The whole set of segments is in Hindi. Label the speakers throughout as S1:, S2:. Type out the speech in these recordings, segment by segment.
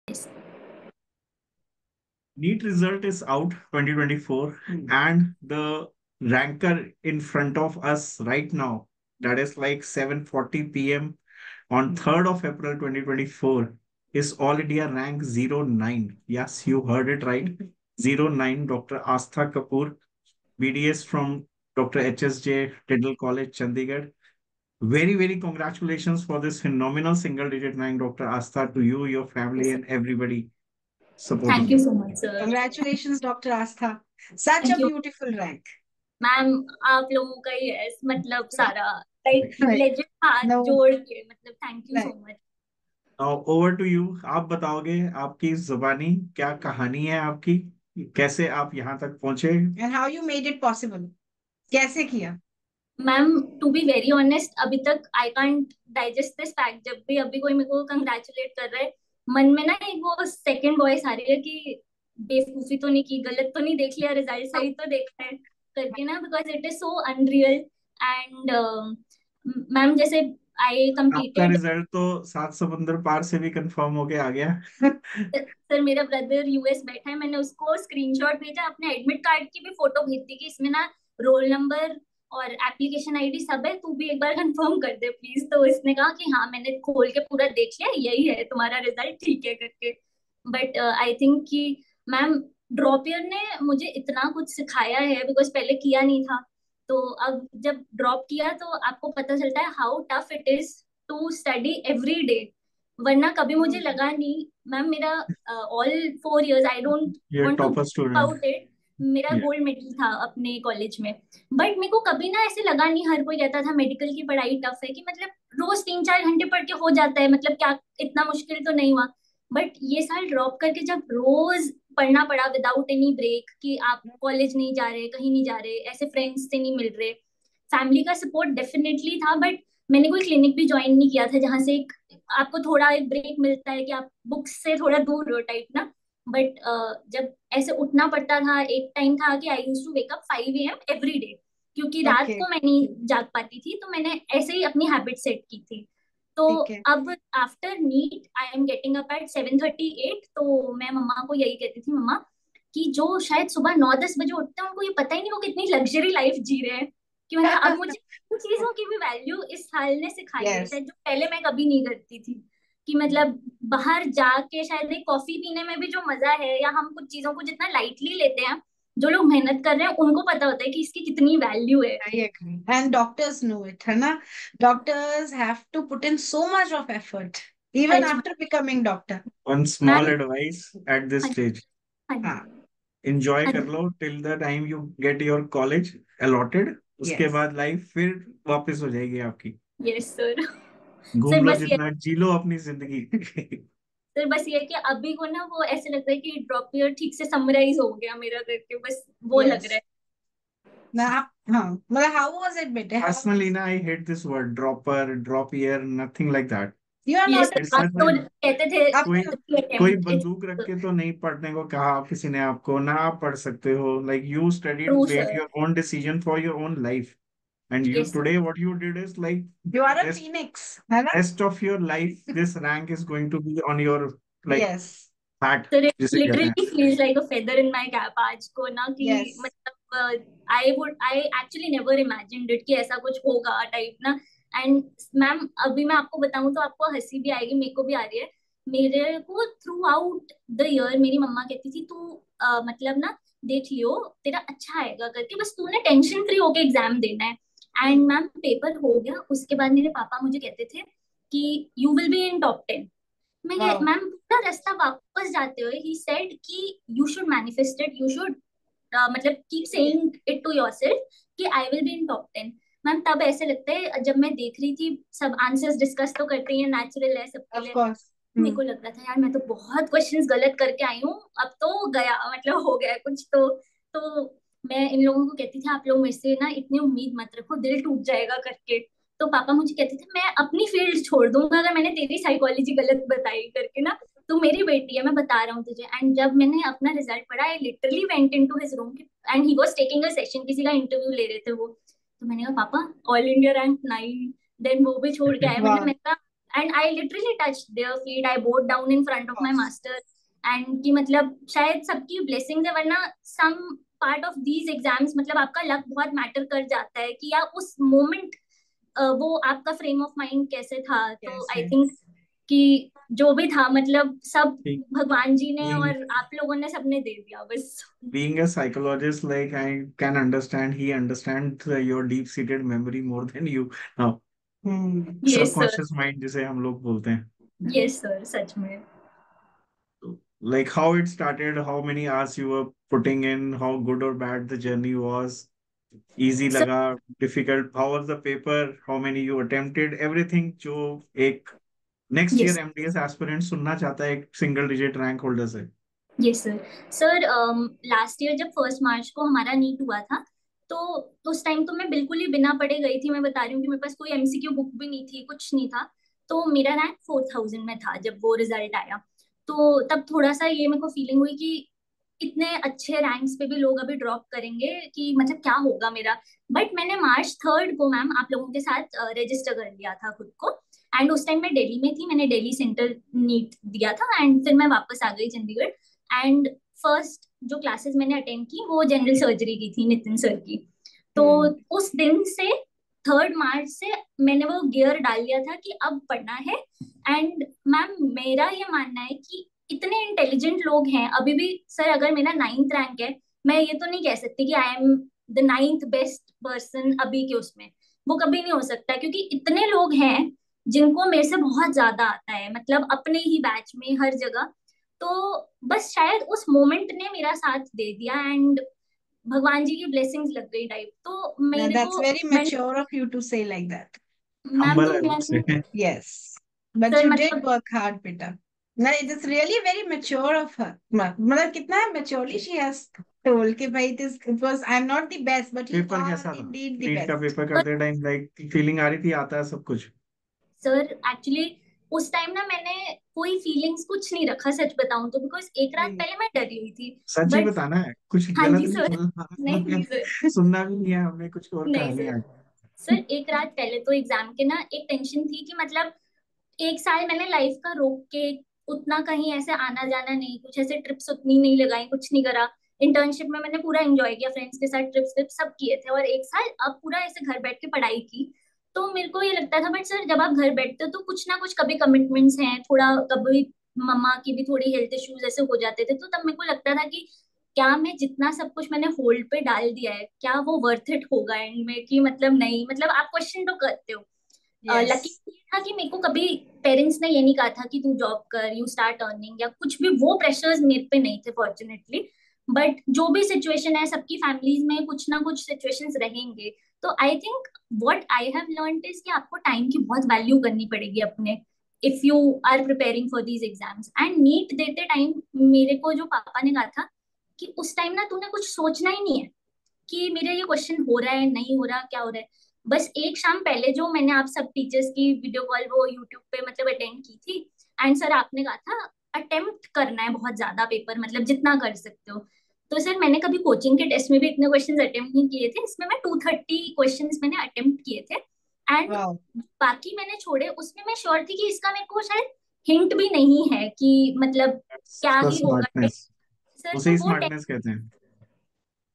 S1: Yes.
S2: NEET result is out 2024, and the ranker in front of us right now, that is like 7:40 p.m. on 3rd of April 2024, is All India rank 09. Yes, you heard it right. 09, Dr. Astha Kapoor, BDS from Dr. HSJ Tyndall College, Chandigarh. Very, very congratulations for this phenomenal single digit rank, Dr. Astha, to you, your family,
S1: Yes, sir.
S2: and everybody supporting
S1: Thank you
S2: you.
S1: so much, sir.
S3: Congratulations, Dr. Astha. Such
S1: Thank
S3: a
S1: you,
S3: beautiful rank.
S1: Ma'am. आप लोगों का ही है मतलब सारा लाइक
S3: Right.
S1: लेजेंड हाथ
S3: No,
S1: जोड़ के मतलब thank you so
S3: right.
S1: Much.
S2: Over to you. आप बताओगे आपकी जुबानी क्या कहानी है आपकी, कैसे आप यहाँ तक पहुंचे।
S3: And how you made it possible? कैसे किया?
S1: Ma'am to be very honest अभी तक I can't digest this fact. जब भी अभी कोई मेरे को कंग्रेचुलेट कर रहा है मन में ना एक वो सेकंड वॉइस आ रही है कि बेवकूफी तो नहीं की, गलत तो नहीं देख लिया, रिजल्ट सही तो देखा है करके ना, because it is so unreal. And ma'am जैसे आई
S2: आपका
S1: कम्पीटेड।
S2: रिजल्ट तो 7 समुंदर पार से भी कंफर्म हो के आ गया।
S1: सर मेरा ब्रदर यूएस बैठा है, मैंने उसको स्क्रीनशॉट भेजा, अपने एडमिट कार्ड की भी फोटो भेज दी कि इसमें ना रोल नंबर और एप्लीकेशन आईडी सब है, तू भी एक बार कंफर्म कर दे प्लीज। तो इसने कहा कि हाँ मैंने खोल के पूरा देख लिया, यही है तुम्हारा रिजल्ट, ठीक है करके। बट आई थिंक कि मैम ड्रॉप ईयर ने मुझे इतना कुछ सिखाया है बिकॉज पहले किया नहीं था। तो अब जब ड्रॉप किया तो आपको पता चलता है how tough it is to study every day. वरना कभी मुझे लगा नहीं मैम, मेरा ऑल 4 इयर्स आई डोंट
S2: ये
S1: want to
S2: topper student.
S1: About it, मेरा गोल्ड मेडल था अपने कॉलेज में। बट मेरे को कभी ना ऐसे लगा नहीं, हर कोई कहता था मेडिकल की पढ़ाई टफ है कि मतलब रोज 3-4 घंटे पढ़ के हो जाता है, मतलब क्या इतना मुश्किल तो नहीं हुआ। बट ये साल ड्रॉप करके जब रोज पढ़ना पड़ा विदाउट एनी ब्रेक, कि आप कॉलेज नहीं जा रहे, कहीं नहीं जा रहे, ऐसे फ्रेंड्स से नहीं मिल रहे, फैमिली का सपोर्ट डेफिनेटली था। बट मैंने कोई क्लिनिक भी ज्वाइन नहीं किया था जहां से एक आपको थोड़ा एक ब्रेक मिलता है कि आप बुक्स से थोड़ा दूर हो टाइप ना। बट जब ऐसे उठना पड़ता था, एक टाइम था कि I used to wake up 5 AM every day, क्योंकि रात
S3: Okay.
S1: को मैं नहीं जाग पाती थी, तो मैंने ऐसे ही अपनी हैबिट सेट की थी। तो
S3: ठीक है।
S1: अब after NEET I am getting up at 7:38। तो मैं मम्मा को यही कहती थी, मम्मा कि जो शायद सुबह 9-10 बजे उठते हैं उनको ये पता ही नहीं वो कितनी लग्जरी लाइफ जी रहे हैं। कि मतलब अब मुझे उन चीजों की भी वैल्यू इस साल ने सिखाई है,
S3: Yes.
S1: शायद जो पहले मैं कभी नहीं करती थी। कि मतलब बाहर जाके शायद एक कॉफी पीने में भी जो मजा है, या हम कुछ चीजों को जितना लाइटली लेते हैं, जो लोग मेहनत कर रहे हैं उनको पता होता है कि इसकी कितनी वैल्यू है।
S3: I agree. And doctors know it, है ना? Doctors have to put in so much of effort, even
S1: सच में।
S3: after becoming doctor.
S2: One small
S1: ma'am.
S2: Advice at this
S1: हाँ जी।
S2: स्टेज,
S1: हाँ जी।
S3: हाँ,
S2: एंजॉय
S1: हाँ
S2: कर
S1: जी।
S2: लो till the time you get your college allotted. उसके
S3: yes.
S2: बाद लाइफ फिर वापस हो जाएगी आपकी।
S1: Yes sir.
S2: घूम
S1: सर
S2: लो
S1: बस ये
S2: जितना, जी लो अपनी जिंदगी।
S1: सर बस ये है कि अभी को ना वो ऐसे लगता है कि ड्रॉप ईयर ठीक से समराइज हो गया मेरा करके, बस वो लग रहा
S3: Yes.
S1: है।
S3: Now, हाँ, मतलब how was it, बेटे? How
S2: Personally, na, I hate this word dropper, drop year, nothing like that.
S3: you are
S1: ये
S3: not
S1: सर
S2: It's
S1: आप
S2: such
S1: तो
S2: a
S1: कहते थे
S3: अब
S2: कोई कोई
S1: अटेम्प्ट।
S2: बंदूक रख के तो नहीं पढ़ने को कहा किसी ने आपको, ना आप पढ़ सकते हो। Like you studied,
S1: true
S2: made
S1: sir.
S2: Your own decision for your own life, and you
S1: yes
S2: today what you did is like
S3: you are a
S2: rest
S3: phoenix, है ना?
S2: rest of your life this rank is going to be on your like
S3: Yes.
S2: hat,
S1: sir it
S2: जिसे कहते हैं।
S1: Literally feels like a feather in my cap आज को ना, कि
S3: Yes.
S1: मतलब I actually never imagined it कि ऐसा कुछ होगा टाइप ना। एंड मैम अभी मैं आपको बताऊं तो आपको हंसी भी आएगी, मेरे को भी आ रही है। मेरे को थ्रू आउट द ईयर मेरी मम्मा कहती थी तू मतलब ना देख लियो तेरा अच्छा आएगा करके, बस तूने टेंशन फ्री होके एग्जाम देना है। एंड मैम पेपर हो गया, उसके बाद मेरे पापा मुझे कहते थे कि you will be in top 10।
S3: Wow.
S1: Ma'am पूरा रास्ता वापस जाते हुए ही सेड कि you should manifest it, you should मतलब keep saying it to yourself कि I will be in top 10। Ma'am तब ऐसे लगता है जब मैं देख रही थी सब आंसर्स डिस्कस तो करते ही हैं, नेचुरल है सबके
S3: Of
S1: लिए।
S3: course.
S1: मेरे को लग रहा था यार मैं तो बहुत क्वेश्चंस गलत करके आई हूँ, अब तो गया मतलब हो गया कुछ तो मैं इन लोगों को कहती थी आप लोग मेरे से ना इतनी उम्मीद मत रखो, दिल टूट जाएगा करके। तो पापा मुझे कहते थे मैं अपनी फील्ड छोड़ दूंगा अगर मैंने तेरी साइकोलॉजी गलत बताई करके ना, तू मेरी बेटी है मैं बता रहा हूँ तुझे। एंड जब मैंने अपना रिजल्ट पढ़ा I literally went into his room and he was taking a session, किसी का इंटरव्यू ले रहे थे वो। तो मैंने कहा पापा ऑल इंडिया रैंक 9, देन वो भी छोड़ के आए, मतलब
S3: Wow.
S1: मैंने कहा and I literally touch their feet, I bowed down in front of my master, and कि मतलब शायद सबकी ब्लेसिंग्स है, वरना some part of these exams मतलब आपका लक बहुत मैटर कर जाता है कि या उस मोमेंट वो आपका फ्रेम ऑफ माइंड कैसे था। तो
S3: Yes,
S1: आई
S3: yes.
S1: थिंक कि जो भी था मतलब सब
S2: Being,
S1: भगवान जी ने
S2: being
S1: और आप लोगों ने सबने दे दिया बस।
S2: being a psychologist, like I can understand, he understands your deep-seated memory more than you now.
S1: Yes sir,
S2: Subconscious mind जिसे हम लोग बोलते हैं.
S1: यस सर, सच में।
S2: Like how it started, how many hours you were putting in, how good or bad the journey was, easy
S1: sir
S2: लगा, difficult, how was the paper, how many you attempted, everything जो एक next year
S1: yes,
S2: MDS aspirant सुनना चाहता है एक single digit rank holder से.
S1: Yes sir. Sir last year जब 1 मार्च को हमारा नीट हुआ था, तो उस टाइम तो मैं बिल्कुल ही बिना पढ़े गई थी। मैं बता रही हूँ कि मेरे पास कोई एमसीक्यू बुक भी नहीं थी, कुछ नहीं था। तो मेरा रैंक 4000 में था जब वो रिजल्ट आया। तो तब थोड़ा सा ये मेरे को फीलिंग हुई कि इतने अच्छे रैंक्स पे भी लोग अभी ड्रॉप करेंगे, कि मतलब क्या होगा मेरा। बट मैंने March 3 को मैम आप लोगों के साथ रजिस्टर कर लिया था खुद को। एंड उस टाइम मैं दिल्ली में थी, मैंने दिल्ली सेंटर नीट दिया था, एंड फिर मैं वापस आ गई चंडीगढ़। एंड फर्स्ट जो क्लासेस मैंने अटेंड की वो जनरल सर्जरी की थी, नितिन सर की। तो उस दिन से 3 मार्च से मैंने वो गियर डाल लिया था कि अब पढ़ना है। एंड मैम मेरा ये मानना है कि इतने इंटेलिजेंट लोग हैं अभी भी। सर अगर मेरा 9th रैंक है, मैं ये तो नहीं कह सकती कि I am the 9th best person अभी के उसमें। वो कभी नहीं हो सकता, क्योंकि इतने लोग हैं जिनको मेरे से बहुत ज्यादा आता है, मतलब अपने ही बैच में हर जगह। तो बस शायद उस मोमेंट ने मेरा साथ दे दिया, एंड भगवान जी की ब्लेसिंग्स लग गई टाइप। तो
S3: Now,
S1: मेरे
S3: that's
S1: को
S3: very
S1: मैं
S3: mature of you to say like that.
S1: Ma'am
S2: Humble
S1: तो
S2: I would say.
S1: मैंने
S3: Yes. But
S1: sir
S3: you did
S1: मतलब
S3: work hard, Pita. No, it is really very mature of her. मतलब कितना maturely she has told कि भाई it was I'm not the best, but you
S2: paper
S3: are
S2: कैसा था?
S3: indeed the
S2: नीट का
S3: best.
S2: पेपर करते टाइम लाइक फीलिंग आ रही थी, आता है सब कुछ?
S1: सर एक्चुअली उस टाइम ना मैंने कोई फीलिंग्स कुछ नहीं रखा, सच बताऊं तो, बिकॉज एक रात
S3: हम्म।
S1: पहले मैं डरी हुई थी।
S2: सच ही
S1: बट
S2: बताना है, कुछ
S1: हाँ
S2: गलत
S1: जी
S2: नहीं
S1: सर,
S2: बोलना।
S1: नहीं सर,
S2: सुनना भी नहीं है हमने, कुछ और
S1: नहीं
S2: कहानी
S1: सर।
S2: है।
S1: सर एक रात पहले तो एग्जाम के ना एक टेंशन थी कि मतलब 1 साल मैंने लाइफ का रोक के उतना कहीं ऐसे आना जाना नहीं, कुछ ऐसे ट्रिप्स उतनी नहीं लगाई, कुछ नहीं करा। इंटर्नशिप में मैंने पूरा एंजॉय किया, फ्रेंड्स के साथ ट्रिप्स ट्रिप्स सब किए थे, और 1 साल अब पूरा ऐसे घर बैठ के पढ़ाई की। तो मेरे को ये लगता था, बट सर जब आप घर बैठते हो तो कुछ ना कुछ कभी कमिटमेंट्स हैं, थोड़ा कभी मम्मा की भी थोड़ी हेल्थ इश्यूज ऐसे हो जाते थे। तो तब मेरे को लगता था कि क्या मैं जितना सब कुछ मैंने होल्ड पे डाल दिया है, क्या वो वर्थ इट होगा एंड में, कि मतलब नहीं, मतलब आप क्वेश्चन तो करते हो। Lucky
S3: Yes.
S1: ये था कि मेरे को कभी पेरेंट्स ने ये नहीं कहा था कि तू जॉब कर, यू स्टार्ट अर्निंग, या कुछ भी वो प्रेशर्स मेरे पे नहीं थे फॉर्चुनेटली। बट जो भी सिचुएशन है, सबकी फैमिलीज में कुछ ना कुछ सिचुएशंस रहेंगे। तो I think what I have learned is कि आपको टाइम की बहुत वैल्यू करनी पड़ेगी अपने, if you are preparing for these exams. And NEET देते टाइम मेरे को जो पापा ने कहा था कि उस टाइम ना तूने कुछ सोचना ही नहीं है कि मेरा ये क्वेश्चन हो रहा है नहीं हो रहा, क्या हो रहा है। बस एक शाम पहले जो मैंने आप सब टीचर्स की वीडियो कॉल वो यूट्यूब पे मतलब अटेंड की थी, एंड सर आपने कहा था अटेम्प्ट करना है बहुत ज्यादा पेपर, मतलब जितना कर सकते हो। तो सर मैंने कभी कोचिंग के टेस्ट में भी इतने क्वेश्चंस अटेम्प्ट नहीं किए थे, इसमें मैं 230 क्वेश्चंस मैंने अटेम्प्ट किए थे। And
S3: Wow.
S1: बाकी मैंने छोड़े, उसमें मैं श्योर थी कि इसका मेरे को शायद हिंट भी नहीं है कि मतलब क्या ही होगा।
S2: स्मार्टनेस,
S1: सर
S2: उसे
S1: तो
S2: ही
S1: वो
S2: स्मार्टनेस कहते हैं।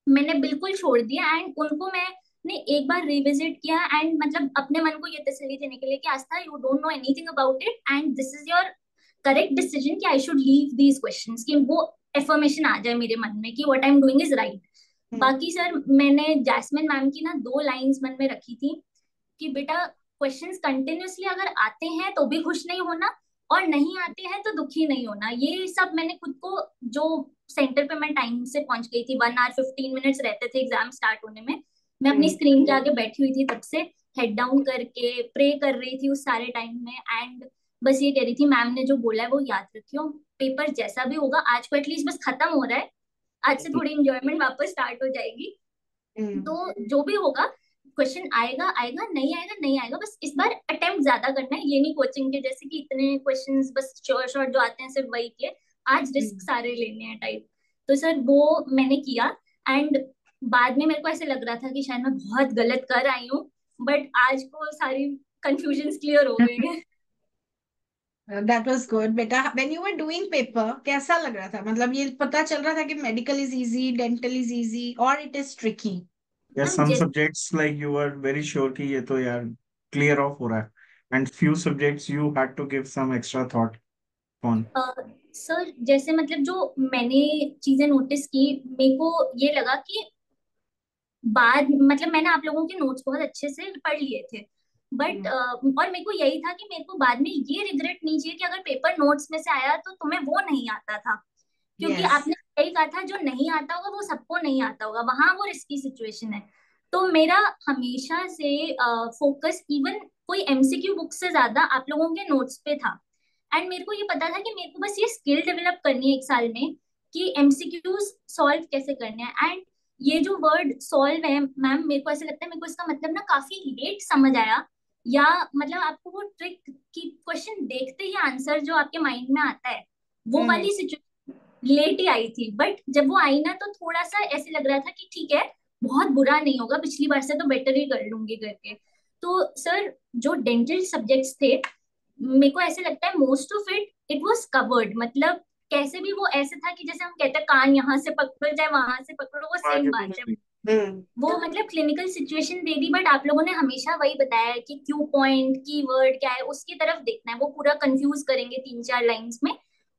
S1: मैंने बिल्कुल छोड़ दिया, एंड उनको मैंने एक बार रिविजिट किया, एंड मतलब अपने मन को ये तसल्ली देने के लिए कि Aastha you don't know anything about it, and this is your correct decision कि I should leave these questions, कि वो एफर्मेशन आ जाए मेरे मन में कि what I am doing is right.
S3: Hmm.
S1: बाकी सर मैंने जैस्मिन मैम की ना 2 लाइंस मन में रखी थी कि बेटा क्वेश्चंस कंटिन्यूअसली अगर आते हैं तो भी खुश नहीं होना, और नहीं आते हैं तो दुखी नहीं होना। ये सब मैंने खुद को, जो सेंटर पे मैं टाइम से पहुंच गई थी, 1 आवर 15 मिनट्स रहते थे एग्जाम स्टार्ट होने में, मैं अपनी
S3: Hmm.
S1: स्क्रीन के आगे बैठी हुई थी तब से, हेड डाउन करके प्रे कर रही थी उस सारे टाइम में। एंड बस ये कह रही थी मैम ने जो बोला है वो याद रखियो, पेपर जैसा भी होगा आज को एटलीस्ट बस खत्म हो रहा है, आज से थोड़ी इंजॉयमेंट वापस स्टार्ट हो जाएगी।
S3: Hmm.
S1: तो जो भी होगा, क्वेश्चन आएगा आएगा, नहीं आएगा नहीं आएगा, बस इस बार अटेम्प्ट ज्यादा करना है। ये नहीं कोचिंग के जैसे कि इतने क्वेश्चंस बस शॉर्ट शॉर्ट जो आते हैं सिर्फ वही किए, आज रिस्क
S3: Hmm.
S1: सारे लेने हैं टाइप। तो सर वो मैंने किया, एंड बाद में मेरे को ऐसे लग रहा था कि शायद मैं बहुत गलत कर आई हूँ, बट आज को सारी कंफ्यूजन क्लियर हो गई है।
S3: दैट वाज गुड बेटा. When you were doing paper कैसा लग रहा था? मतलब ये पता चल रहा था कि medical is easy, dental is easy, और इट इज ट्रिकी?
S2: या
S1: मैम
S2: सम
S1: जैसे
S2: subjects like you are very sure कि ये तो यार क्लियर ऑफ हो रहा है, and few subjects you had to give some extra thought on?
S1: Sir जैसे मतलब जो मैंने चीजें नोटिस की, मेरे को ये लगा कि बाद मतलब मैंने आप लोगों के नोट्स बहुत अच्छे से पढ़ लिए थे, बट और मेरे को यही था कि मेरे को बाद में ये रिग्रेट नहीं चाहिए कि अगर पेपर नोट्स में से आया तो तुम्हें वो नहीं आता था, क्योंकि
S3: यस.
S1: आपने सही कहा था जो नहीं आता होगा वो सबको नहीं आता होगा, वहां वो रिस्की सिचुएशन है। तो मेरा हमेशा से फोकस इवन कोई एमसीक्यू बुक से ज्यादा आप लोगों के नोट्स पे था। एंड मेरे को ये पता था कि मेरे को बस ये स्किल डेवलप करनी है एक साल में कि एमसीक्यूज सॉल्व कैसे करने हैं। एंड ये जो वर्ड सॉल्व है मैम, मेरे को ऐसा लगता है मेरे को इसका मतलब ना काफी लेट समझ आया, या मतलब आपको वो ट्रिक की क्वेश्चन देखते ही आंसर जो आपके माइंड में आता है वो वाली सिचुएशन लेट ही आई थी। बट जब वो आई ना तो थोड़ा सा ऐसे लग रहा था कि ठीक है, बहुत बुरा नहीं होगा, पिछली बार से तो बेटर ही कर लूंगी करके। तो सर जो डेंटल सब्जेक्ट्स थे, मेरे को ऐसे लगता है most of it it was covered, मतलब कैसे भी वो ऐसे था कि जैसे हम कहते हैं कान यहाँ से पकड़ो चाहे वहां से पकड़ो, वो सेम
S2: आगे
S1: बात
S2: कुछ
S1: है।
S2: नहीं।
S1: वो मतलब clinical situation they the, but आप लोगों ने हमेशा वही बताया है कि क्यू पॉइंट की वर्ड क्या है उसकी तरफ देखना है, वो पूरा कंफ्यूज करेंगे 3-4 लाइंस में।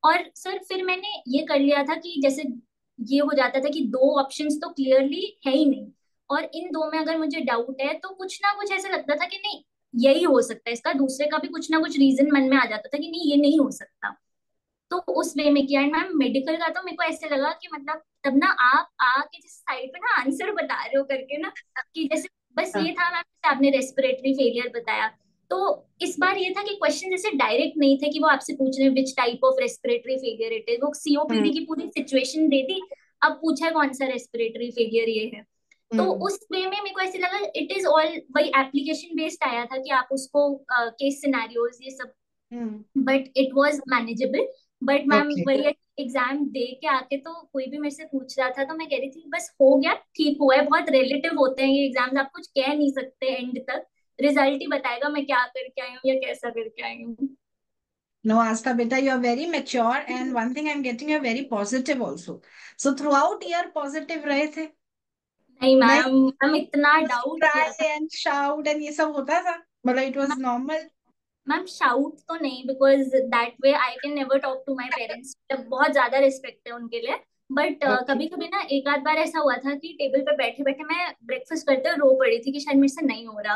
S1: और सर फिर मैंने ये कर लिया था कि जैसे ये हो जाता था कि दो ऑप्शंस तो क्लियरली है ही नहीं, और इन दो में अगर मुझे डाउट है तो कुछ ना कुछ ऐसा लगता था कि नहीं यही हो सकता है, इसका दूसरे का भी कुछ ना कुछ रीजन मन में आ जाता था कि नहीं ये नहीं हो सकता। तो उस वे में किया। एंड मैम मेडिकल का तो मेरे को ऐसे लगा कि मतलब तब ना आप आके जिस साइड पे ना आंसर बता रहे हो करके ना, कि जैसे बस ये था मैम जैसे आपने रेस्पिरेटरी फेलियर बताया, तो इस बार ये था कि क्वेश्चन जैसे डायरेक्ट नहीं थे कि वो आपसे पूछ रहे हैं which type of respiratory failure it is, वो सीओपीडी की पूरी सिचुएशन दे दी, अब पूछा है कौन सा रेस्पिरेटरी फेलियर ये है। तो उस वे में मेरे को ऐसे लगा इट इज ऑल वही एप्लीकेशन बेस्ड आया था कि आप उसको केस सिनेरियोज ये सब, but it was manageable. But ma'am
S3: okay.
S1: वही एग्जाम दे के आके तो कोई भी मेरे से पूछ रहा था तो मैं कह रही थी बस हो गया, ठीक हुआ है, बहुत रिलेटिव होते हैं ये एग्जाम्स, आप कुछ कह नहीं सकते एंड तक, रिजल्ट ही बताएगा मैं क्या करके आई हूँ या कैसा करके आई हूँ।
S3: No, Asta beta, you are very mature, and one thing I'm getting, you're very positive also. So throughout year positive रहे थे?
S1: नहीं
S3: नहीं?
S1: मैम, हम इतना
S3: Used to
S1: डाउट
S3: cry
S1: किया था।
S3: and shout and ये सब होता था? मतलब it was normal?
S1: Ma'am shout तो नहीं, because that way I can never talk to my parents, मतलब बहुत ज्यादा रिस्पेक्ट है उनके लिए। But
S3: Okay.
S1: कभी कभी ना एक आध बार ऐसा हुआ था कि टेबल पे बैठे बैठे मैं ब्रेकफास्ट करते हुए रो पड़ी थी कि शायद मेरे से नहीं हो रहा।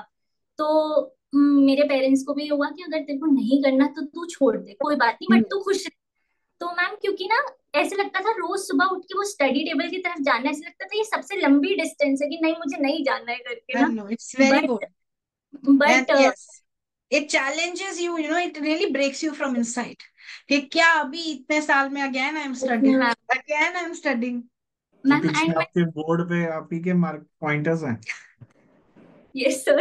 S1: तो मेरे पेरेंट्स को भी ये हुआ कि अगर तेरे को नहीं करना तो तू छोड़ दे, कोई बात नहीं, बट तू खुश रह। तो मैम क्योंकि ना ऐसे लगता था रोज सुबह उठ के वो स्टडी टेबल की तरफ जाना, ऐसे लगता था ये सबसे लंबी डिस्टेंस है कि नहीं मुझे नहीं जाना है करके ना।
S3: No, it's very
S1: but
S3: good. And
S1: but
S3: yes, it challenges you, it really breaks you from inside. कि क्या अभी इतने साल में again I'm studying.
S1: Ma'am
S3: Again I'm studying.
S2: कि
S1: मैम
S2: पीछे
S1: एंड
S2: आपके बोर्ड पे आप ही के मार्क पॉइंटर्स हैं।
S1: Yes sir.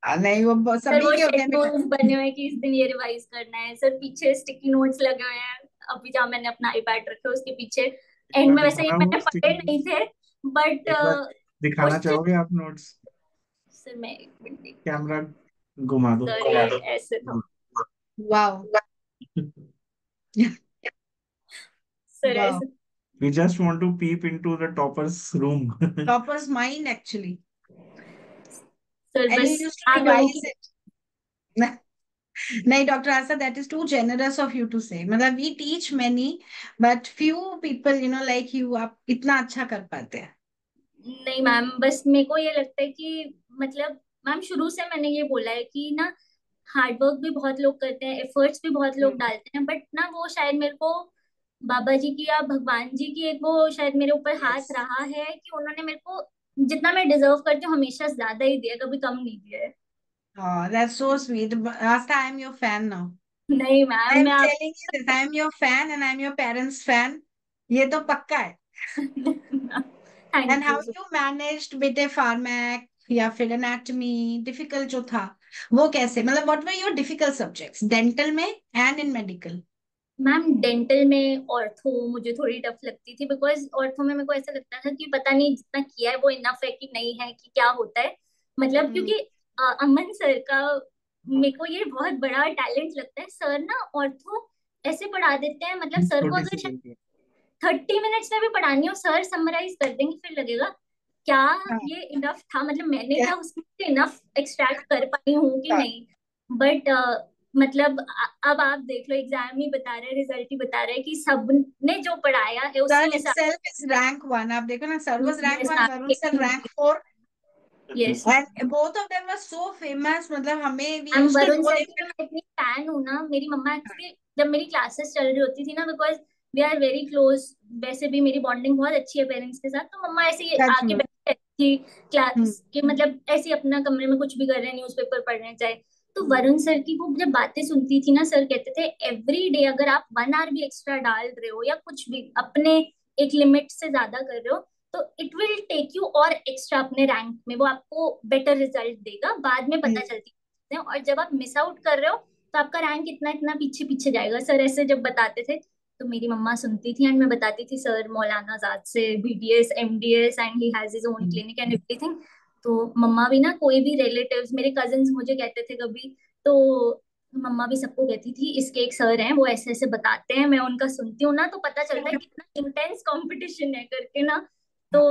S3: नहीं, वो
S1: सर
S3: सभी
S1: वो
S3: के होते हैं बेटा.
S1: शेड्यूल्स बने हुए हैं कि इस दिन ये रिवाइज करना है, सर पीछे स्टिकी नोट्स लगे हुए हैं, अभी जहाँ मैंने अपना आईपैड रखा है उसके पीछे
S2: एक
S1: एंड
S2: बार
S1: में, वैसे ये
S2: दिखाना वो
S1: मैंने पढ़े
S2: स्टिकी
S1: नहीं
S2: नोट्स,
S1: थे बट
S2: एक बार दिखाना
S1: क्वेश्चन।
S2: चाहोगे आप नोट्स?
S1: सर मैं एक मिनट देखती हूँ।
S2: कैमरा घुमा दो।
S1: सर ये ऐसे था।
S3: Wow.
S1: Sir
S3: Wow.
S1: ऐसे।
S2: We just want to peep into the topper's room.
S3: Topper's mind actually.
S1: Sir
S3: And you
S1: बस
S3: used to
S1: आप लोगों
S3: revise
S1: की।
S3: it. नहीं, Dr. Asa, that is too generous of you to say. मतलब we teach many, but few people, like you, आप इतना अच्छा कर पाते हैं.
S1: नहीं मैम, बस मेरे को ये लगता है कि मतलब मैम शुरू से मैंने ये बोला है कि ना हार्डवर्क भी बहुत लोग करते हैं, एफर्ट्स भी बहुत लोग डालते हैं, बट ना वो शायद मेरे को बाबा जी की या भगवान जी की एक वो शायद मेरे ऊपर हाथ
S3: Yes.
S1: रहा है कि उन्होंने मेरे को जितना मैं डिजर्व करती हूँ हमेशा ज्यादा ही दिया, कभी कम नहीं दिया है।
S3: Oh, that's so sweet. Asta, I am your fan now.
S1: नहीं
S3: I
S1: मैम
S3: am
S1: मैं आप
S3: telling you this. I am your fan and I am your parents' fan. ये तो पक्का है. And
S1: thank
S3: how
S1: you.
S3: you managed बेटे pharmac या फिर anatomy difficult जो था, वो कैसे? मतलब what were your difficult subjects? Dental में and in medical?
S1: Ma'am dental में ऑर्थो मुझे थोड़ी टफ लगती थी, बिकॉज ऑर्थो में मेरे को ऐसा लगता था कि पता नहीं जितना किया है वो इनफ है कि नहीं है कि क्या होता है, मतलब
S3: Hmm.
S1: क्योंकि अमन सर का मेरे को ये बहुत बड़ा टैलेंट लगता है। सर ना ऑर्थो ऐसे पढ़ा देते हैं, मतलब सर को
S2: छोटी सी
S1: अगर
S2: चीज है।
S1: 30 मिनट्स में भी पढ़ानी हो सर समराइज कर देंगे, फिर लगेगा क्या
S3: हाँ,
S1: ये इनफ था, मतलब मैंने
S3: क्या
S1: क्या उसमें से इनफ एक्सट्रैक्ट कर पाई हूँ कि
S3: था?
S1: नहीं। बट मतलब अब आप देख लो, एग्जाम ही बता रहे हैं, रिजल्ट ही बता रहे हैं कि सबने जो पढ़ाया है उसी
S3: सर
S1: में से।
S3: itself is rank 1, आप देखो ना, sir was rank
S1: yes
S3: 1, Varun sir rank 4,
S1: yes
S3: and both of them were so famous, मतलब हमें we
S1: ma'am,
S3: used to
S1: Varun
S3: know
S1: sir की तो
S3: them.
S1: मैं इतनी फैन हूँ ना। मेरी मम्मा एक्चुअली जब मेरी क्लासेस चल रही होती थी ना, because we are very close, वैसे भी मेरी बॉन्डिंग बहुत अच्छी है पेरेंट्स के साथ, तो मम्मा ऐसे ही
S3: सच
S1: आके
S3: में।
S1: बैठी रहती थी
S3: हम्म,
S1: क्लास के, मतलब ऐसे ही अपना कमरे में कुछ भी कर रहे हैं, न्यूज़पेपर पढ़ रहे हैं चाहे। तो वरुण सर की वो जब बातें सुनती थी ना, सर कहते थे एवरी डे अगर आप 1 आवर भी एक्स्ट्रा डाल रहे हो या कुछ भी अपने एक लिमिट से ज्यादा कर रहे हो, तो इट विल टेक यू और एक्स्ट्रा अपने रैंक में, वो आपको बेटर रिजल्ट देगा, बाद में पता
S3: हम्म,
S1: चलती है। और जब आप मिस आउट कर रहे हो तो आपका रैंक इतना इतना पीछे पीछे जाएगा। सर ऐसे जब बताते थे तो मेरी मम्मा सुनती थी, एंड मैं बताती थी सर मौलाना आजाद से BDS MDS and he has his own
S3: hmm,
S1: clinic and everything. तो मम्मा भी ना, कोई भी रिलेटिव्स मेरे कजिन्स मुझे कहते थे कभी, तो मम्मा भी सबको कहती थी इसके एक सर हैं वो ऐसे ऐसे बताते हैं, मैं उनका सुनती हूँ ना तो पता चलता है कितना इंटेंस कंपटीशन है करके ना। तो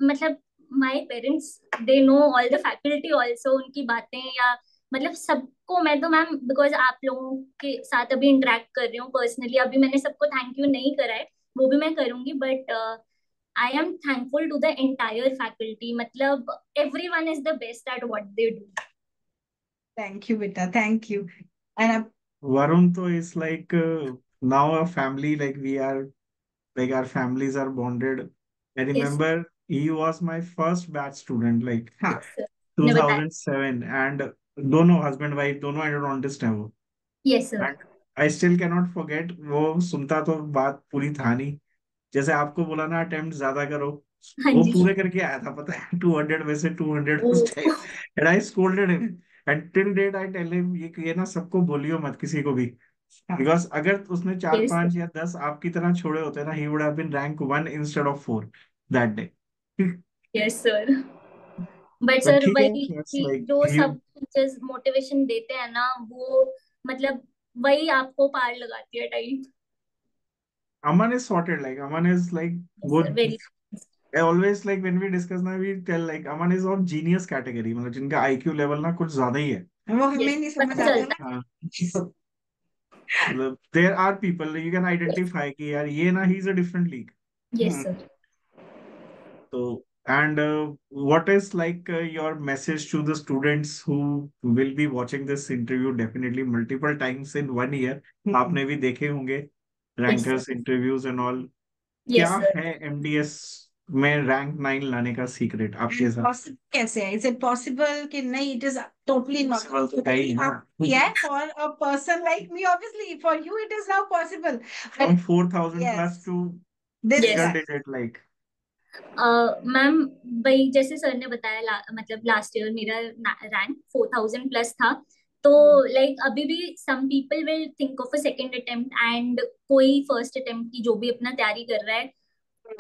S1: मतलब my parents they know all the faculty also, उनकी बातें या मतलब सबको। मैं तो मैम बिकॉज आप लोगों के साथ अभी इंटरेक्ट कर रही हूँ पर्सनली, अभी मैंने सबको थैंक यू नहीं करा है, वो भी मैं करूंगी, but I am thankful to the entire faculty, मतलब every one is the best at what they do.
S3: thank you बेटा, thank you. and
S2: Varun to is like now a family, like we are, like our families are bonded. I
S1: yes
S2: remember he was my first batch student, like
S3: हाँ,
S1: यस सर ने बताया।
S2: 2007, and दोनों husband wife दोनों एंडोडोंटिस्ट हैं वो।
S1: Yes sir.
S2: And I still cannot forget, वो सुनता तो बात पूरी था नहीं, जैसे आपको बोला ना अटेम्प्ट ज्यादा करो,
S1: हाँ
S2: वो
S1: जी।
S2: पूरे करके आया था, पता है 200 में से 200
S1: ओ
S2: उस time. And I scolded him, and till date I tell him ये ना सबको बोलियो मत किसी को भी,
S3: हाँ,
S2: बिकॉज अगर उसने चार
S1: यस
S2: पांच या 10 आपकी तरह छोड़े होते ना, he would have been rank 1 instead of 4 that day.
S1: Yes sir. But
S2: but
S1: sir
S2: ठीक है,
S1: वही
S2: इट्स
S1: कि
S2: लाइक
S1: जो
S2: यू।
S1: सब टीचर्स मोटिवेशन देते हैं ना, वो मतलब वही आपको पार लगाती है type.
S2: Aman is sorted, like Aman is like
S1: yes
S2: वो,
S1: sir very.
S2: I always like when we discuss ना, we tell like Aman is of genius category, मतलब जिनका IQ लेवल ना कुछ ज्यादा ही है।
S3: वो हमें
S1: यस
S3: नहीं समझ
S1: पता
S3: आता
S1: चलता
S3: ना।
S2: हाँ, मतलब there are people you can
S1: है। यस
S2: identify कि यार ये ना, he is a different league।
S1: Yes
S3: hmm,
S1: sir.
S2: So, and what is like your message to the students who will be watching this interview definitely multiple times in 1 year? आपने भी देखे होंगे
S1: yes sir.
S2: Rankers interviews and all. क्या
S1: यस सर।
S2: है एमडीएस में रैंक 9 लाने का सीक्रेट आपके साथ?
S3: पॉसिबल कैसे है, इज इट पॉसिबल कि नहीं, it is totally not
S2: possible तो है ही ना।
S3: yeah, for a person like me, obviously for you it is now possible,
S2: From
S3: but
S2: 4,000 plus
S3: yes,
S2: to
S3: this
S1: yes
S2: single
S3: guy.
S2: digit like।
S1: Ma'am वही जैसे सर ने बताया मतलब लास्ट ईयर मेरा रैंक 4,000 प्लस था। तो लाइक अभी भी some people will think of a second attempt, and कोई फर्स्ट अटेम्प्ट की जो भी अपना तैयारी कर रहा है,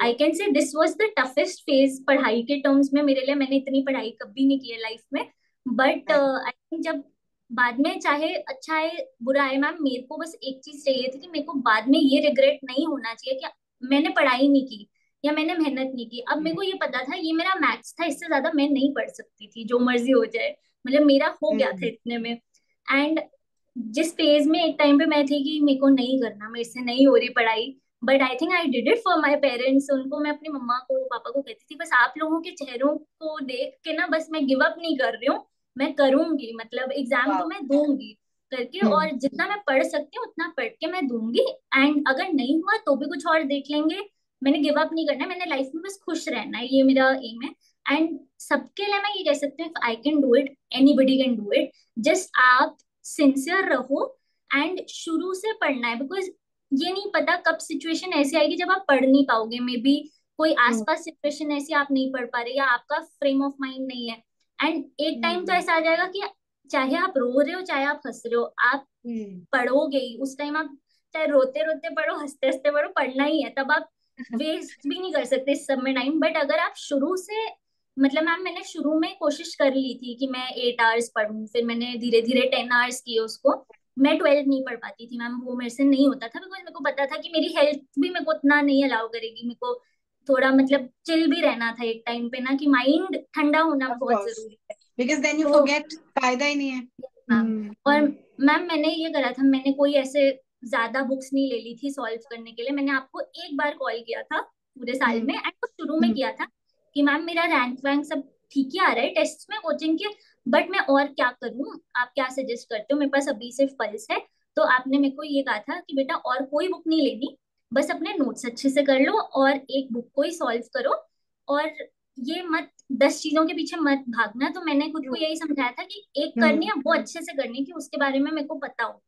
S1: I can say this was the toughest phase पढ़ाई के टर्म्स में मेरे लिए। मैंने इतनी पढ़ाई कभी नहीं की है लाइफ में, बट आई थिंक जब बाद में चाहे अच्छा है बुरा है मैम, मेरे को बस एक चीज चाहिए थी कि मेरे को बाद में ये रिग्रेट नहीं होना चाहिए कि मैंने पढ़ाई नहीं की या मैंने मेहनत नहीं की। अब मेरे को ये पता था ये मेरा मैथ्स था, इससे ज्यादा मैं नहीं पढ़ सकती थी, जो मर्जी हो जाए, मतलब मेरा हो गया था इतने में। एंड जिस फेज में एक टाइम पे मैं थी कि मेरे को नहीं करना, मेरे से नहीं हो रही पढ़ाई, but I think I did it for my parents. उनको मैं अपनी मम्मा को पापा को कहती थी बस आप लोगों के चेहरों को देख के ना, बस मैं गिव अप नहीं कर रही हूँ, मैं करूंगी, मतलब एग्जाम तो
S3: Wow.
S1: मैं दूंगी करके,
S3: हम्म,
S1: और जितना मैं पढ़ सकती हूँ उतना पढ़ के मैं दूंगी। एंड अगर नहीं हुआ तो भी कुछ और देख लेंगे, मैंने गिव अप नहीं करना है, मैंने लाइफ में बस खुश रहना है, ये मेरा एम है। एंड सबके लिए मैं ये कह सकती हूँ I can do it, anybody can do it, just आप सिंसियर रहो एंड शुरू से पढ़ना है, बिकॉज ये नहीं पता कब सिचुएशन ऐसी आएगी जब आप पढ़ नहीं पाओगे, मे बी कोई
S3: हम्म,
S1: आसपास सिचुएशन ऐसी आप नहीं पढ़ पा रहे या आपका फ्रेम ऑफ माइंड नहीं है, एंड एक टाइम तो
S3: हम्म,
S1: ऐसा आ जाएगा कि चाहे आप रो रहे हो चाहे आप हंस रहे हो, आप
S3: हम्म,
S1: पढ़ोगे ही उस टाइम। आप चाहे रोते रोते पढ़ो हंसते हंसते पढ़ो, पढ़ना ही है, तब आप वेस्ट भी नहीं कर सकते इस सब में टाइम। बट अगर आप शुरू से मतलब मैम मैंने शुरू में कोशिश कर ली थी कि मैं 8 आवर्स पढूं, फिर मैंने धीरे धीरे 10 आवर्स किए उसको। मैं 12 नहीं पढ़ पाती थी मैम, वो मेरे से नहीं होता था, बिकॉज मेरे को पता था कि मेरी हेल्थ भी मेरे को उतना नहीं अलाउ करेगी। मेरे को थोड़ा मतलब चिल भी रहना था एक टाइम पे ना, कि माइंड ठंडा होना
S3: ऑफ
S1: बहुत
S3: कोर्स,
S1: जरूरी है।
S3: बिकॉज देन यू
S1: तो
S3: फॉरगेट, फायदा ही नहीं है।
S1: मैम, और मैम मैंने ये करा था, मैंने कोई ऐसे ज्यादा बुक्स नहीं ले ली थी सॉल्व करने के लिए। मैंने आपको एक बार कॉल किया था पूरे साल में, एंड वो शुरू में किया था कि मैम मेरा रैंक वैंक सब ठीक ही आ रहा है टेस्ट में, कोचिंग के, बट मैं और क्या करूं, आप क्या सजेस्ट करते हो, मेरे पास अभी सिर्फ पल्स है। तो आपने मेरे को ये कहा था कि बेटा और कोई बुक नहीं लेनी, बस अपने नोट्स अच्छे से कर लो और एक बुक को ही सॉल्व करो, और ये मत 10 चीजों के पीछे मत भागना। तो मैंने खुद को यही समझाया था कि एक करनी है वो अच्छे से करनी है, कि उसके बारे में मेरे को पता हो।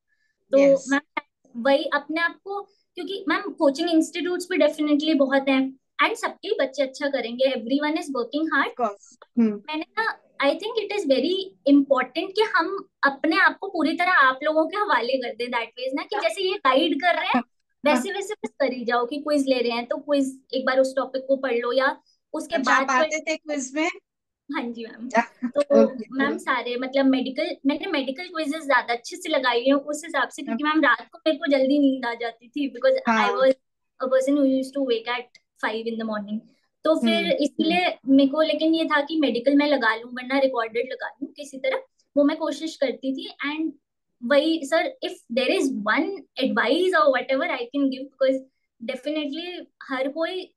S1: तो
S3: यस,
S1: मैम वही अपने आप को, क्योंकि मैम कोचिंग इंस्टीट्यूट्स भी डेफिनेटली बहुत हैं, एंड सबके ही बच्चे अच्छा करेंगे, everyone is working
S3: of
S1: hard.
S3: Course.
S1: मैंने ना, I think it is very important कि हम अपने आप को पूरी तरह आप लोगों के हवाले कर दें, दैट मीन्स ना कि जैसे ये गाइड कर रहे हैं वैसे वैसे बस करी जाओ, कि क्विज ले रहे हैं तो क्विज एक बार उस टॉपिक को पढ़ लो, या उसके
S3: अच्छा, आप
S1: बाद फिर।
S3: आते थे क्विज में?
S1: हाँ जी मैम। तो
S3: ओके।
S1: मैम सारे मतलब मैंने मेडिकल क्विजेस ज्यादा अच्छे से लगाई हैं उस हिसाब से, क्योंकि मैम रात को मेरे को जल्दी नींद आ जाती थी, बिकॉज आई
S3: हाँ।
S1: Was a person who used to wake at 5 in the morning. तो फिर
S3: हम्म।
S1: इसलिए मेरे को, लेकिन ये था कि मेडिकल में लगा लूं वरना रिकॉर्डेड लगा लूं किसी तरह, वो मैं कोशिश करती थी। एंड वही sir, if there is one advice और whatever I can give, because definitely हर कोई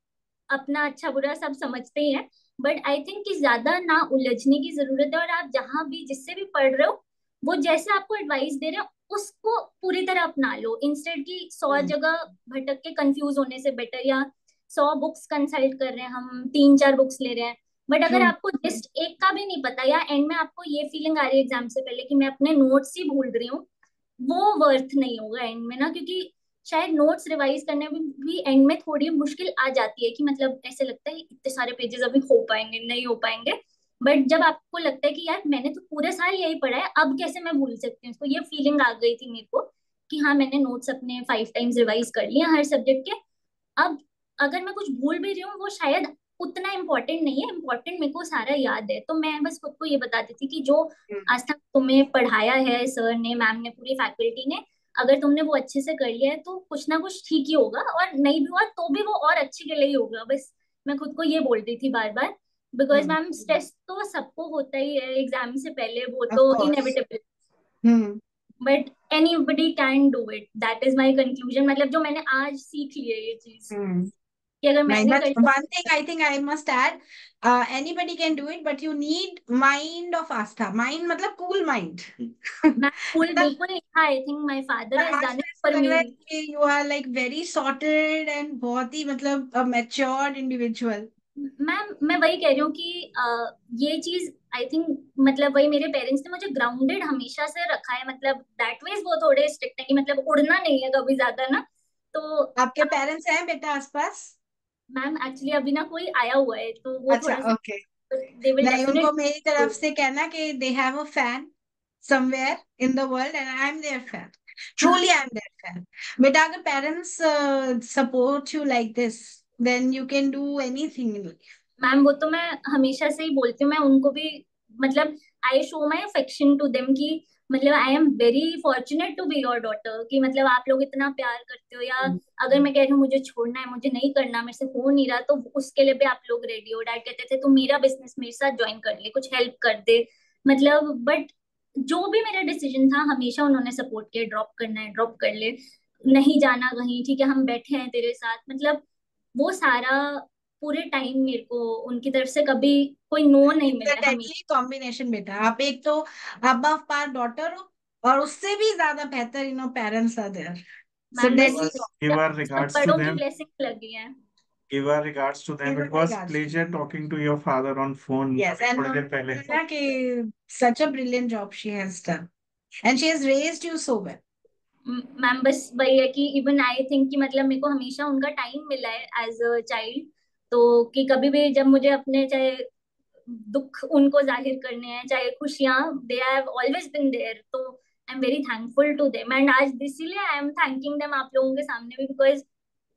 S1: अपना अच्छा बुरा सब समझते ही हैं, बट आई थिंक कि ज्यादा ना उलझने की जरूरत है, और आप जहां भी जिससे भी पढ़ रहे हो वो जैसे आपको एडवाइस दे रहे हो उसको पूरी तरह अपना लो, इंस्टेड की 100 जगह भटक के कंफ्यूज होने से बेटर, या 100 बुक्स कंसल्ट कर रहे हैं हम, 3 4 बुक्स ले रहे हैं, बट
S3: ट्रू।
S1: अगर आपको जस्ट एक का भी नहीं पता, या एंड में आपको ये फीलिंग आ रही है एग्जाम से पहले कि मैं अपने नोट्स ही भूल रही हूँ, वो वर्थ नहीं होगा एंड में ना, क्योंकि शायद नोट्स रिवाइज करने में भी एंड में थोड़ी मुश्किल आ जाती है, कि मतलब ऐसे लगता है इतने सारे पेजेस अभी हो पाएंगे नहीं हो पाएंगे, बट जब आपको लगता है कि यार मैंने तो पूरे साल यही पढ़ा है, अब कैसे मैं भूल सकती हूँ इसको, ये फीलिंग आ गई थी मेरे को कि हाँ मैंने नोट्स अपने 5 टाइम्स रिवाइज कर लिए हर सब्जेक्ट के। अब अगर मैं कुछ भूल भी रही हूँ वो शायद उतना इम्पोर्टेंट नहीं है, इम्पोर्टेंट मेरे को सारा याद है। तो मैं बस खुद को ये बताती थी कि जो आज तक तुम्हें पढ़ाया है सर ने, मैम ने, पूरी फैकल्टी ने, अगर तुमने वो अच्छे से कर लिया है तो कुछ ना कुछ ठीक ही होगा, और नहीं भी हुआ तो भी वो और अच्छे के लिए ही होगा। बस मैं खुद को ये बोल रही थी बार बार, बिकॉज मैम स्ट्रेस तो सबको होता ही है एग्जाम से पहले, वो
S3: ऑफ
S1: तो
S3: course.
S1: Inevitable,
S3: hmm.
S1: But anybody can do it, that is my conclusion. मतलब जो मैंने आज सीख ली है ये चीज,
S3: हम्म।
S1: कि अगर
S3: Right,
S1: मैंने
S3: but
S1: कर लिया।
S3: one thing I think I must add, anybody can do it, but you need mind of Astha. Mind मतलब cool mind.
S1: मैं फुल
S3: मतलब
S1: बिल्कुल नहीं था, I think my father has
S3: आज
S1: डन
S3: तो
S1: इट
S3: ऐसा
S1: फॉर
S3: लग
S1: मी।
S3: रहा है कि you are like very sorted and बहुत ही मतलब a matured individual.
S1: मैम मैं वही कह रही हूँ कि ये चीज आई थिंक, मतलब वही मेरे पेरेंट्स ने मुझे ग्राउंडेड हमेशा से रखा है, मतलब दैट मीन्स वो थोड़े स्ट्रिक्ट है कि मतलब उड़ना नहीं है कभी ज्यादा ना। तो
S3: आपके पेरेंट्स हैं बेटा आसपास?
S1: मैम एक्चुअली अभी ना कोई आया हुआ है तो वो
S3: अच्छा,
S1: थोड़ा सा,
S3: ओके।
S1: दे विल
S3: नहीं, उनको
S1: डेफिनेटली।
S3: मेरी तरफ से कहना कि they have a fan somewhere in the world and I'm their fan. Truly, I'm their fan. बेटा अगर parents support you like this, then you can do anything in life.
S1: Ma'am वो तो मैं हमेशा से ही बोलती हूँ, मैं उनको भी मतलब I show my affection to them, कि मतलब I am very fortunate to be your daughter, कि मतलब आप लोग इतना प्यार करते हो, या अगर मैं कह रही हूँ मुझे छोड़ना है, मुझे नहीं करना, मेरे से हो नहीं रहा, तो उसके लिए भी आप लोग रेडी हो। डैड कहते थे तू मेरा बिजनेस मेरे साथ ज्वाइन कर ले, कुछ हेल्प कर दे, मतलब बट जो भी मेरा डिसीजन था हमेशा उन्होंने सपोर्ट किया, ड्रॉप करना है ड्रॉप कर ले, नहीं जाना कहीं ठीक है हम बैठे हैं तेरे साथ, मतलब वो सारा पूरे टाइम मेरे को उनकी तरफ से कभी कोई नो नहीं
S3: It's
S1: मिला
S3: a
S1: है हमेशा।
S3: deadly combination बेटा, आप एक तो above par daughter हो और उससे भी ज्यादा बेहतर parents are there. So
S1: ma'am बस
S3: deadly.
S2: Give our
S1: सब
S2: regards to
S1: बड़ों की
S2: them.
S1: ब्लेसिंग लगी है।
S2: Give our regards to them.
S3: Give
S2: It
S3: her
S2: was
S3: regards.
S2: pleasure talking to your father on phone
S3: Yes, and
S2: थोड़ी देर पहले.
S3: ना कि such a brilliant job she has done. And she has raised you so well.
S1: Ma'am बस वही है कि इवन आई थिंक कि मतलब मेरे को हमेशा उनका टाइम मिला है एज अ चाइल्ड, तो कि कभी भी जब मुझे अपने चाहे दुख उनको जाहिर करने हैं चाहे खुशियां, they have always been there, तो I am very thankful to them, and आज इसीलिए आई एम थैंकिंग देम आप लोगों के सामने भी, बिकॉज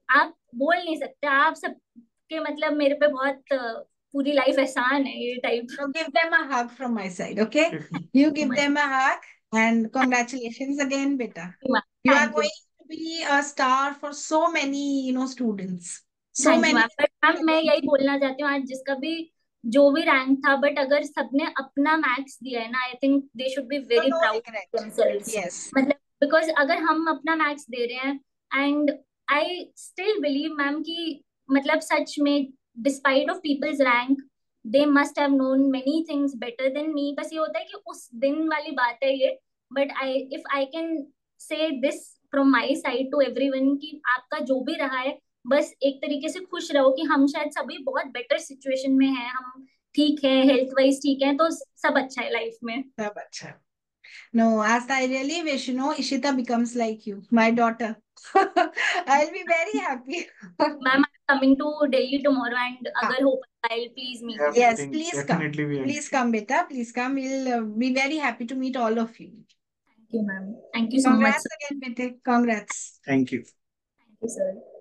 S1: आप बोल नहीं सकते, आप सबके मतलब मेरे पे बहुत पूरी लाइफ एहसान है ये type.
S3: So give them a hug from my side, okay? You give them a hug and congratulations again, beta. You are
S1: thank you,
S3: going to be a star for so many, students. So
S1: thank you
S3: many.
S1: Ma'am. But ma'am मैं यही बोलना चाहती हूँ, आज जिसका भी जो भी रैंक था, बट अगर सबने अपना मैक्स दिया है ना, I think they should be
S3: So
S1: very
S3: no
S1: proud
S3: regret.
S1: Themselves.
S3: Yes.
S1: मतलब बिकॉज अगर हम अपना मैक्स दे रहे हैं, and I still believe ma'am कि मतलब सच में despite of people's rank they must have known many things better than me. बस ये होता है कि उस दिन वाली बात है ये। But I if I can say this from my side to everyone कि आपका जो भी रहा है, बस एक तरीके से खुश रहो कि हम शायद सभी बहुत बेटर सिचुएशन में हैं, हम ठीक है, हेल्थ वाइज ठीक है, तो सब अच्छा है लाइफ में।
S3: सब अच्छा. No, as I really wish, Ishita becomes like you, my daughter. I'll be very happy.
S1: Ma'am coming to Delhi tomorrow, and
S3: Ah,
S1: अगर हो पाए please meet you.
S3: yes,
S2: Everything
S3: please come.
S2: definitely we
S3: Please come, beta. Please come. We'll be very happy to meet all of you.
S1: Thank you ma'am, thank you so much
S3: Congrats
S1: sir.
S3: again, beta. Congrats.
S2: thank you.
S1: Thank you sir.